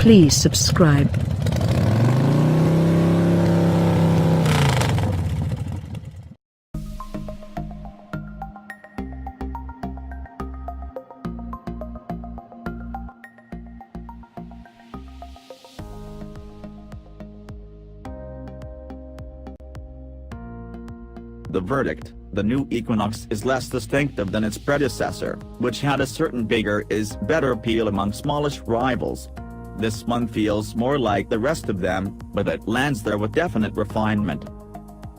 Please subscribe. The verdict: the new Equinox is less distinctive than its predecessor, which had a certain bigger is better appeal among smallish rivals. This one feels more like the rest of them, but it lands there with definite refinement.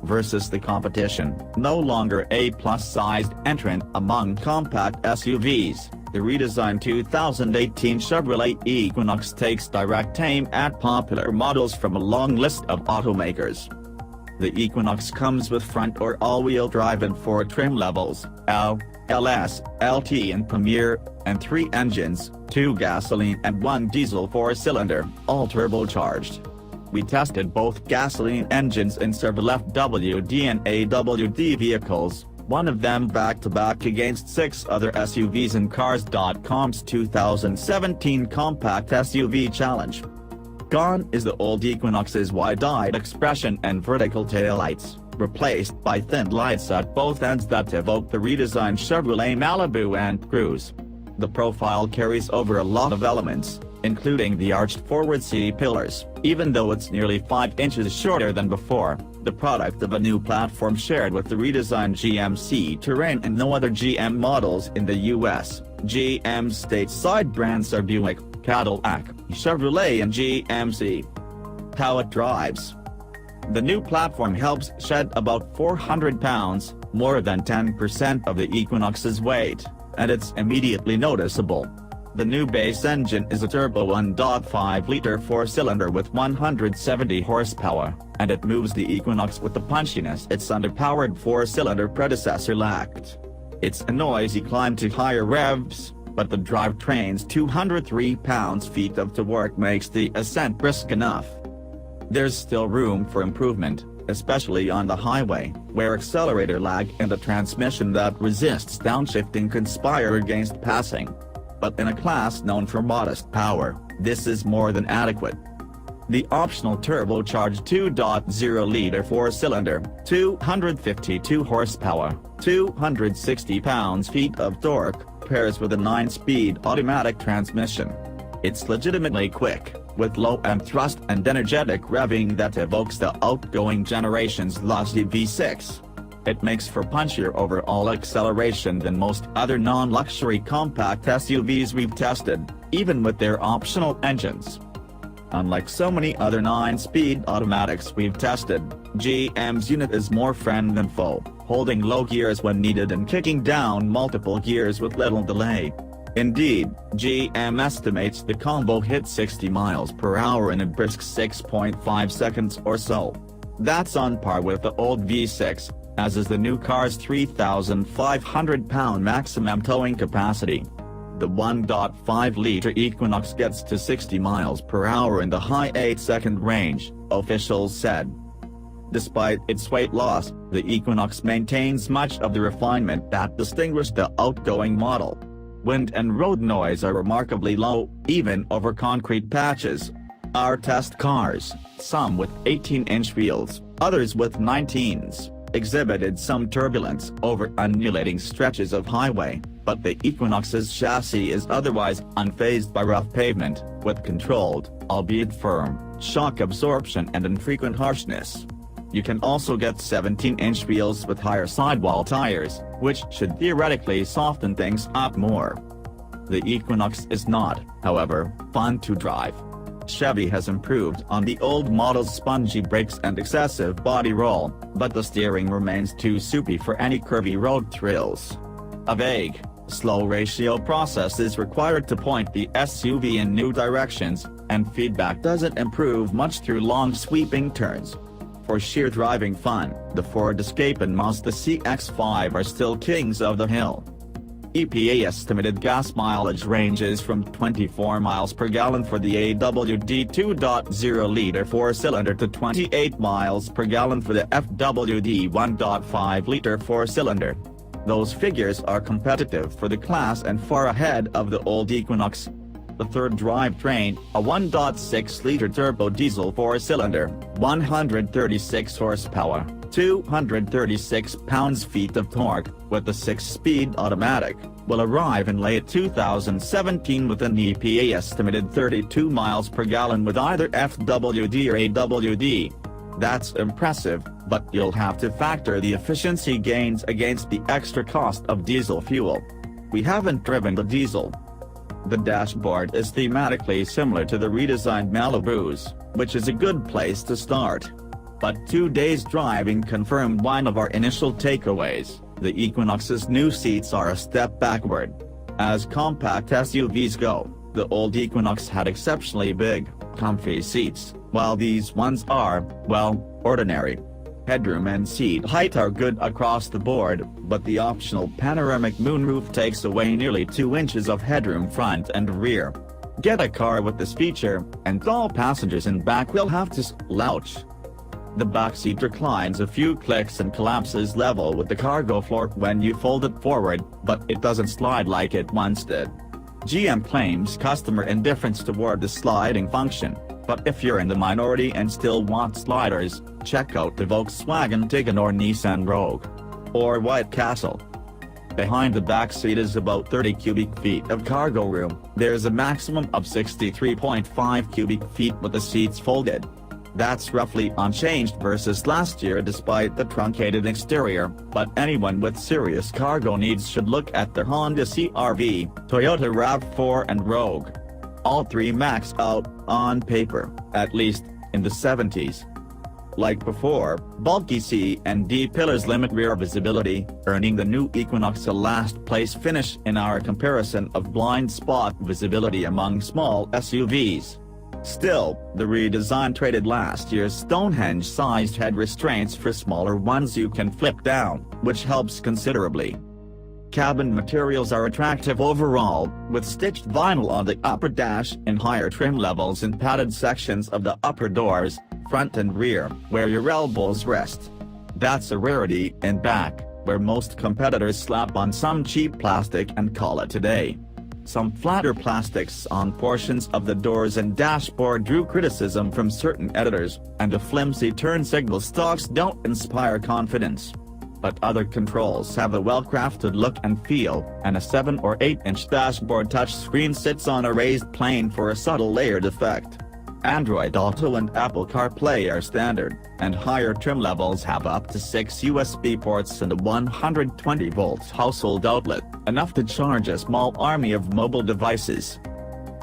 Versus the competition, no longer a plus-sized entrant among compact SUVs, the redesigned 2018 Chevrolet Equinox takes direct aim at popular models from a long list of automakers. The Equinox comes with front or all-wheel drive and 4 trim levels, L, LS, LT and Premier, and 3 engines, 2 gasoline and 1 diesel 4-cylinder, all turbocharged. We tested both gasoline engines in several FWD and AWD vehicles, one of them back-to-back against 6 other SUVs in Cars.com's 2017 Compact SUV Challenge. Gone is the old Equinox's wide-eyed expression and vertical taillights, replaced by thin lights at both ends that evoke the redesigned Chevrolet Malibu and Cruze. The profile carries over a lot of elements, including the arched forward C-pillars, even though it's nearly 5 inches shorter than before, the product of a new platform shared with the redesigned GMC Terrain and no other GM models in the US. GM stateside brands are Buick, Cadillac, Chevrolet and GMC. How it drives. The new platform helps shed about 400 pounds, more than 10% of the Equinox's weight, and it's immediately noticeable. The new base engine is a turbo 1.5-liter 4-cylinder with 170 horsepower, and it moves the Equinox with the punchiness its underpowered 4-cylinder predecessor lacked. It's a noisy climb to higher revs, but the drivetrain's 203 pounds-feet of torque makes the ascent brisk enough. There's still room for improvement, especially on the highway, where accelerator lag and a transmission that resists downshifting conspire against passing. But in a class known for modest power, this is more than adequate. The optional turbocharged 2.0-liter 4-cylinder, 252 horsepower, 260 pounds-feet of torque, pairs with a 9-speed automatic transmission. It's legitimately quick, with low-end thrust and energetic revving that evokes the outgoing generation's lossy V6. It makes for punchier overall acceleration than most other non-luxury compact SUVs we've tested, even with their optional engines. Unlike so many other 9-speed automatics we've tested, GM's unit is more friend than foe, holding low gears when needed and kicking down multiple gears with little delay. Indeed, GM estimates the combo hit 60 miles per hour in a brisk 6.5 seconds or so. That's on par with the old V6, as is the new car's 3,500-pound maximum towing capacity. The 1.5-liter Equinox gets to 60 miles per hour in the high 8-second range, officials said. Despite its weight loss, the Equinox maintains much of the refinement that distinguished the outgoing model. Wind and road noise are remarkably low, even over concrete patches. Our test cars, some with 18-inch wheels, others with 19s, exhibited some turbulence over undulating stretches of highway, but the Equinox's chassis is otherwise unfazed by rough pavement, with controlled, albeit firm, shock absorption and infrequent harshness. You can also get 17-inch wheels with higher sidewall tires, which should theoretically soften things up more. The Equinox is not, however, fun to drive. Chevy has improved on the old model's spongy brakes and excessive body roll, but the steering remains too soupy for any curvy road thrills. A vague, slow ratio process is required to point the SUV in new directions, and feedback doesn't improve much through long sweeping turns. For sheer driving fun, the Ford Escape and Mazda CX-5 are still kings of the hill. EPA estimated gas mileage ranges from 24 miles per gallon for the AWD 2.0-liter 4-cylinder to 28 miles per gallon for the FWD 1.5-liter 4-cylinder. Those figures are competitive for the class and far ahead of the old Equinox. The third drivetrain, a 1.6-liter turbo diesel 4-cylinder, 136 horsepower, 236 pounds-feet of torque, with a 6-speed automatic, will arrive in late 2017 with an EPA estimated 32 miles per gallon with either FWD or AWD. That's impressive, but you'll have to factor the efficiency gains against the extra cost of diesel fuel. We haven't driven the diesel. The dashboard is thematically similar to the redesigned Malibus, which is a good place to start. But 2 days driving confirmed one of our initial takeaways: the Equinox's new seats are a step backward. As compact SUVs go, the old Equinox had exceptionally big, comfy seats, while these ones are, well, ordinary. Headroom and seat height are good across the board, but the optional panoramic moonroof takes away nearly 2 inches of headroom front and rear. Get a car with this feature, and all passengers in back will have to slouch. The back seat reclines a few clicks and collapses level with the cargo floor when you fold it forward, but it doesn't slide like it once did. GM claims customer indifference toward the sliding function, but if you're in the minority and still want sliders, check out the Volkswagen Tiguan or Nissan Rogue. Or White Castle. Behind the back seat is about 30 cubic feet of cargo room. There's a maximum of 63.5 cubic feet with the seats folded. That's roughly unchanged versus last year despite the truncated exterior, but anyone with serious cargo needs should look at the Honda CR-V, Toyota RAV4 and Rogue. All three max out, on paper, at least, in the 70s. Like before, bulky C and D pillars limit rear visibility, earning the new Equinox a last-place finish in our comparison of blind spot visibility among small SUVs. Still, the redesign traded last year's Stonehenge-sized head restraints for smaller ones you can flip down, which helps considerably. Cabin materials are attractive overall, with stitched vinyl on the upper dash and higher trim levels in padded sections of the upper doors, front and rear, where your elbows rest. That's a rarity in back, where most competitors slap on some cheap plastic and call it a day. Some flatter plastics on portions of the doors and dashboard drew criticism from certain editors, and the flimsy turn signal stalks don't inspire confidence. But other controls have a well-crafted look and feel, and a 7 or 8-inch dashboard touchscreen sits on a raised plane for a subtle layered effect. Android Auto and Apple CarPlay are standard, and higher trim levels have up to 6 USB ports and a 120-volt household outlet, enough to charge a small army of mobile devices.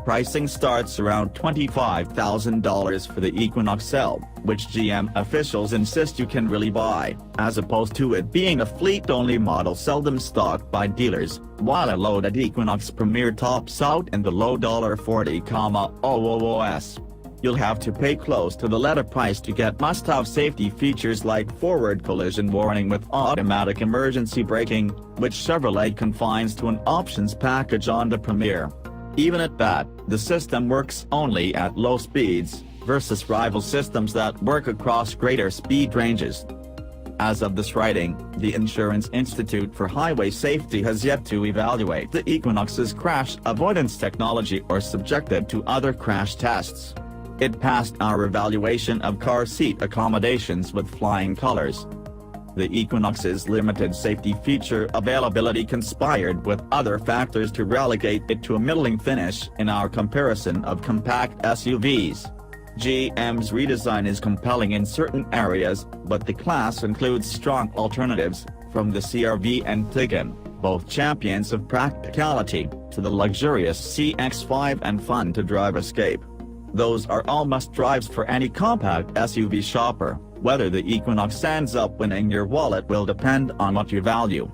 Pricing starts around $25,000 for the Equinox L, which GM officials insist you can really buy, as opposed to it being a fleet-only model seldom stocked by dealers, while a loaded Equinox Premier tops out in the low $40,000. You'll have to pay close to the letter price to get must-have safety features like forward collision warning with automatic emergency braking, which Chevrolet confines to an options package on the Premier. Even at that, the system works only at low speeds, versus rival systems that work across greater speed ranges. As of this writing, the Insurance Institute for Highway Safety has yet to evaluate the Equinox's crash avoidance technology or subject it to other crash tests. It passed our evaluation of car seat accommodations with flying colors. The Equinox's limited safety feature availability conspired with other factors to relegate it to a middling finish in our comparison of compact SUVs. GM's redesign is compelling in certain areas, but the class includes strong alternatives, from the CR-V and Tiguan, both champions of practicality, to the luxurious CX-5 and fun-to-drive Escape. Those are all must-drives for any compact SUV shopper. Whether the Equinox ends up winning your wallet will depend on what you value.